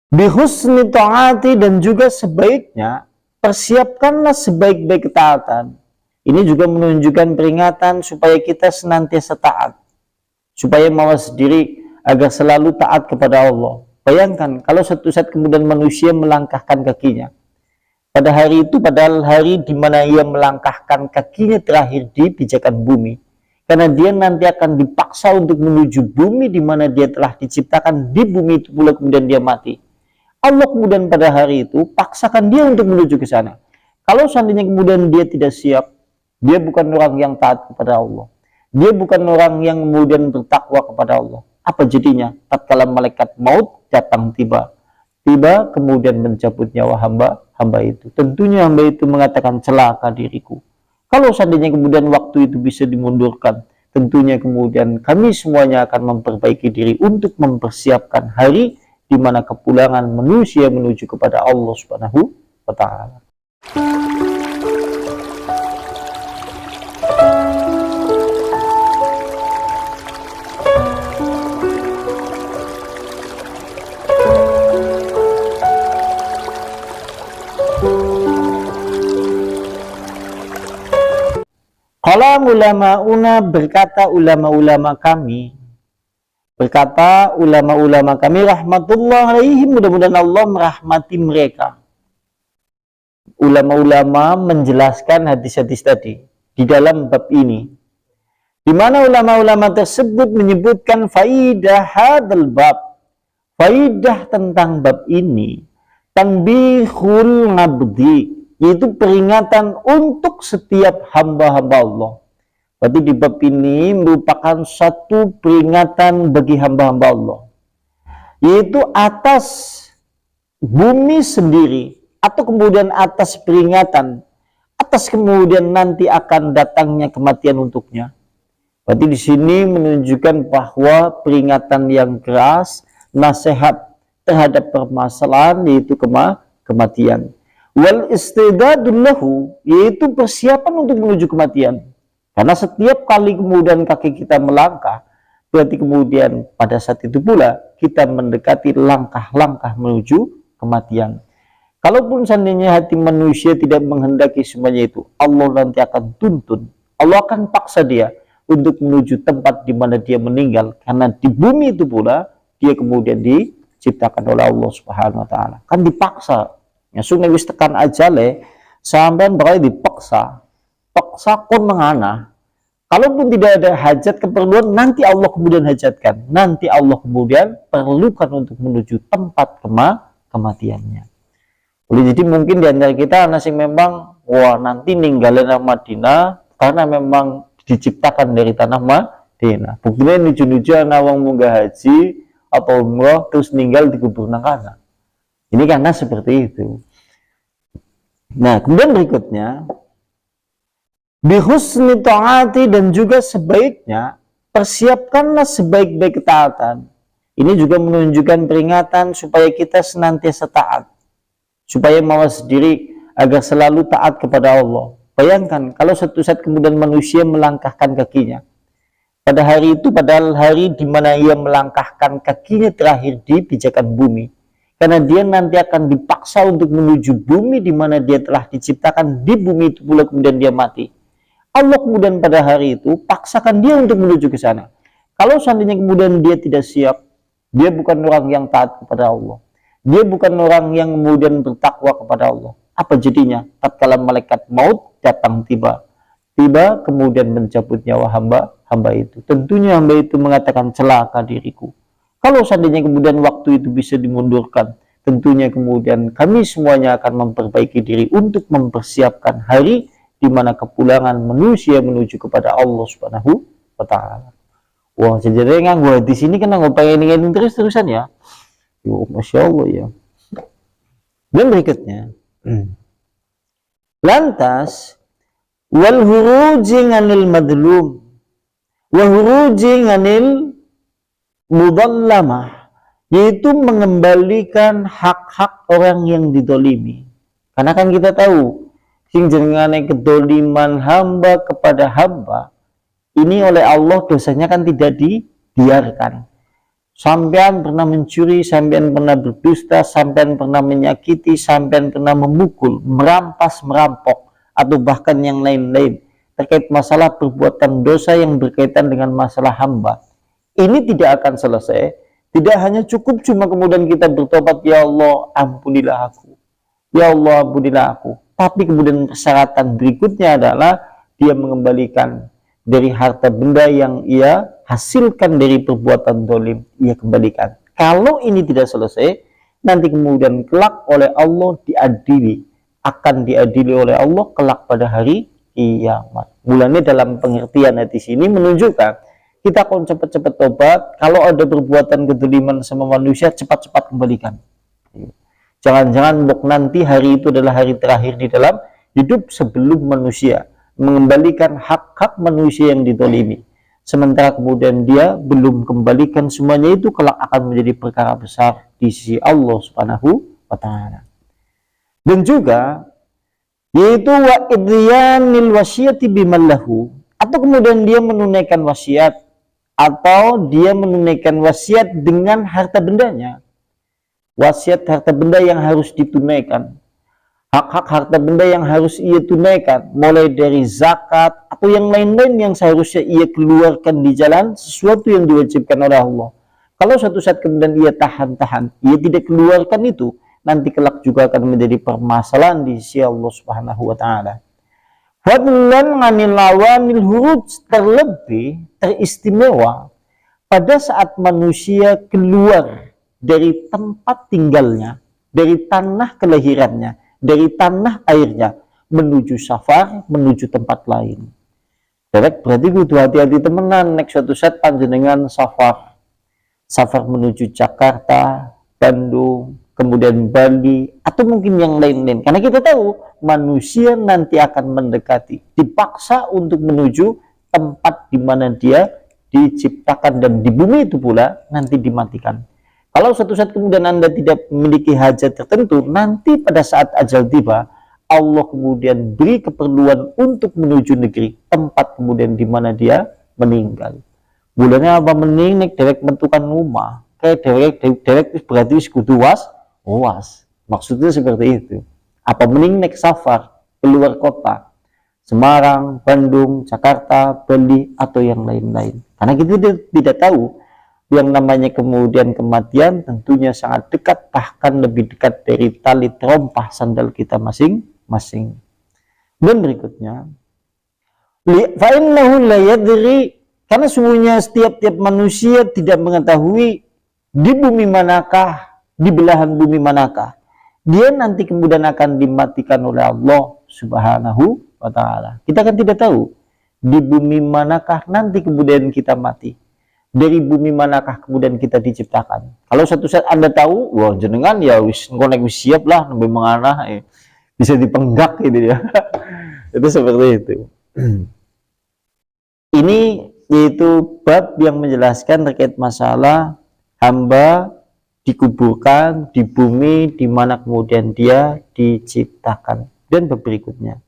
Bihusni ta'ati, dan juga sebaiknya persiapkanlah sebaik-baik ketaatan. Ini juga menunjukkan peringatan supaya kita senantiasa taat, supaya mawas diri agar selalu taat kepada Allah. Bayangkan kalau suatu saat kemudian manusia melangkahkan kakinya pada hari itu, padahal hari di mana ia melangkahkan kakinya terakhir di pijakan bumi, karena dia nanti akan dipaksa untuk menuju bumi di mana dia telah diciptakan. Di bumi itu pula kemudian dia mati. Allah kemudian pada hari itu paksakan dia untuk menuju ke sana. Kalau seandainya kemudian dia tidak siap, dia bukan orang yang taat kepada Allah, dia bukan orang yang kemudian bertakwa kepada Allah, apa jadinya tatkala malaikat maut datang tiba kemudian mencabut nyawa hamba itu? Tentunya hamba itu mengatakan, celaka diriku. Kalau seandainya kemudian waktu itu bisa dimundurkan, tentunya kemudian kami semuanya akan memperbaiki diri untuk mempersiapkan hari di mana kepulangan manusia menuju kepada Allah Subhanahu wa Ta'ala. Qala ulama'una, berkata ulama-ulama kami, rahmatullah alaihim, mudah-mudahan Allah merahmati mereka. Ulama-ulama menjelaskan hadis-hadis tadi di dalam bab ini, di mana ulama-ulama tersebut menyebutkan faidah hadal bab, faidah tentang bab ini, tanbihul ngabdi, yaitu peringatan untuk setiap hamba-hamba Allah. Berarti di bab ini merupakan satu peringatan bagi hamba-hamba Allah, yaitu atas bumi sendiri, atau kemudian atas peringatan, atas kemudian nanti akan datangnya kematian untuknya. Berarti di sini menunjukkan bahwa peringatan yang keras, nasihat terhadap permasalahan, yaitu kematian. Wal istidadul lahu, yaitu persiapan untuk menuju kematian. Karena setiap kali kemudian kaki kita melangkah, berarti kemudian pada saat itu pula kita mendekati langkah-langkah menuju kematian. Kalaupun seandainya hati manusia tidak menghendaki semuanya itu, Allah nanti akan tuntun, Allah akan paksa dia untuk menuju tempat di mana dia meninggal. Karena di bumi itu pula dia kemudian diciptakan oleh Allah Subhanahu wa Ta'ala. Kan dipaksa. Ya sungai wis tekan ajale sampean bakal dipaksa kon mengana. Kalaupun tidak ada hajat keperluan, nanti Allah kemudian hajatkan, nanti Allah kemudian perlukan untuk menuju tempat kematiannya. Jadi mungkin di antara kita nasi memang nanti ninggalin Madinah karena memang diciptakan dari tanah Madinah. Buktinya nuju-nuju anak wong munggah haji atau umroh terus ninggal di kubur nangkana. Ini karena seperti itu. Nah, kemudian berikutnya, bihusni ta'ati, dan juga sebaiknya persiapkanlah sebaik-baik ketaatan. Ini juga menunjukkan peringatan supaya kita senantiasa taat, supaya mawas diri agar selalu taat kepada Allah. Bayangkan kalau suatu saat kemudian manusia melangkahkan kakinya pada hari itu, padahal hari di mana ia melangkahkan kakinya terakhir di pijakan bumi, karena dia nanti akan dipaksa untuk menuju bumi di mana dia telah diciptakan. Di bumi itu pula kemudian dia mati. Allah kemudian pada hari itu paksakan dia untuk menuju ke sana. Kalau seandainya kemudian dia tidak siap, dia bukan orang yang taat kepada Allah, dia bukan orang yang kemudian bertakwa kepada Allah, apa jadinya tatkala malaikat maut datang tiba kemudian mencabut nyawa hamba itu? Tentunya hamba itu mengatakan, celaka diriku. Kalau seandainya kemudian waktu itu bisa dimundurkan, tentunya kemudian kami semuanya akan memperbaiki diri untuk mempersiapkan hari di mana kepulangan manusia menuju kepada Allah Subhanahu wa Ta'ala. Wah, jadi nganggo di sini kan nganggo pengen terus-terusan ya. Yo, Masya Allah ya. Dan berikutnya, lantas wal huruji nganil madlum wa huruji nganil mudallamah, yaitu mengembalikan hak-hak orang yang didolimi. Karena kan kita tahu sing jenengane kedoliman hamba kepada hamba ini oleh Allah dosanya kan tidak dibiarkan. Sampean pernah mencuri, sampean pernah berdusta, sampean pernah menyakiti, sampean pernah memukul, merampas, merampok, atau bahkan yang lain-lain terkait masalah perbuatan dosa yang berkaitan dengan masalah hamba. Ini tidak akan selesai. Tidak hanya cukup cuma kemudian kita bertobat, ya Allah ampunilah aku, ya Allah ampunilah aku. Tapi kemudian persyaratan berikutnya adalah dia mengembalikan dari harta benda yang ia hasilkan dari perbuatan dolim, ia kembalikan. Kalau ini tidak selesai, nanti kemudian kelak oleh Allah diadili, akan diadili oleh Allah kelak pada hari kiamat. Mulanya dalam pengertian di sini menunjukkan kita akan cepat-cepat tobat. Kalau ada perbuatan kedoliman sama manusia, cepat-cepat kembalikan. Jangan-jangan nanti hari itu adalah hari terakhir di dalam hidup sebelum manusia mengembalikan hak-hak manusia yang ditolimi. Sementara kemudian dia belum kembalikan semuanya, itu kelak akan menjadi perkara besar di sisi Allah Subhanahu wa Ta'ala. Dan juga yaitu wa idyanil wasiyati bimallahu, atau kemudian dia menunaikan wasiat, atau dia menunaikan wasiat dengan harta bendanya. Wasiat harta benda yang harus ditunaikan, hak-hak harta benda yang harus ia tunaikan, mulai dari zakat atau yang lain-lain yang seharusnya ia keluarkan di jalan sesuatu yang diwajibkan oleh Allah. Kalau suatu saat kemudian ia tahan-tahan, ia tidak keluarkan itu, nanti kelak juga akan menjadi permasalahan di sisi Allah Subhanahu wa Ta'ala. Fadlan 'anil awanil huruj, terlebih teristimewa pada saat manusia keluar dari tempat tinggalnya, dari tanah kelahirannya, dari tanah airnya, menuju safar, menuju tempat lain. Berarti kudu hati-hati temenan, nek suatu saat panjenengan safar menuju Jakarta, Bandung, kemudian Bali, atau mungkin yang lain-lain. Karena kita tahu manusia nanti akan mendekati, dipaksa untuk menuju tempat di mana dia diciptakan, dan di bumi itu pula nanti dimatikan. Kalau suatu saat kemudian Anda tidak memiliki hajat tertentu, nanti pada saat ajal tiba, Allah kemudian beri keperluan untuk menuju negeri, tempat kemudian di mana dia meninggal. Bulannya apa mening, nek derek menentukan rumah, kayak derek berarti sekutu was. Maksudnya seperti itu. Apa mening nek safar keluar kota, Semarang, Bandung, Jakarta, Bali, atau yang lain-lain. Karena kita tidak tahu yang namanya kemudian kematian tentunya sangat dekat, bahkan lebih dekat dari tali terompah sandal kita masing-masing. Dan berikutnya, fa'innahu la yadri, karena sungguhnya tiap manusia tidak mengetahui di bumi manakah, di belahan bumi manakah dia nanti kemudian akan dimatikan oleh Allah Subhanahu wa Ta'ala. Kita kan tidak tahu di bumi manakah nanti kemudian kita mati, dari bumi manakah kemudian kita diciptakan. Kalau suatu saat Anda tahu, wah jenengan ya wis siap lah nabi mengarah, bisa dipenggak gitu ya. Itu seperti itu. Ini yaitu bab yang menjelaskan terkait masalah hamba dikuburkan di bumi di mana kemudian dia diciptakan. Dan bab berikutnya,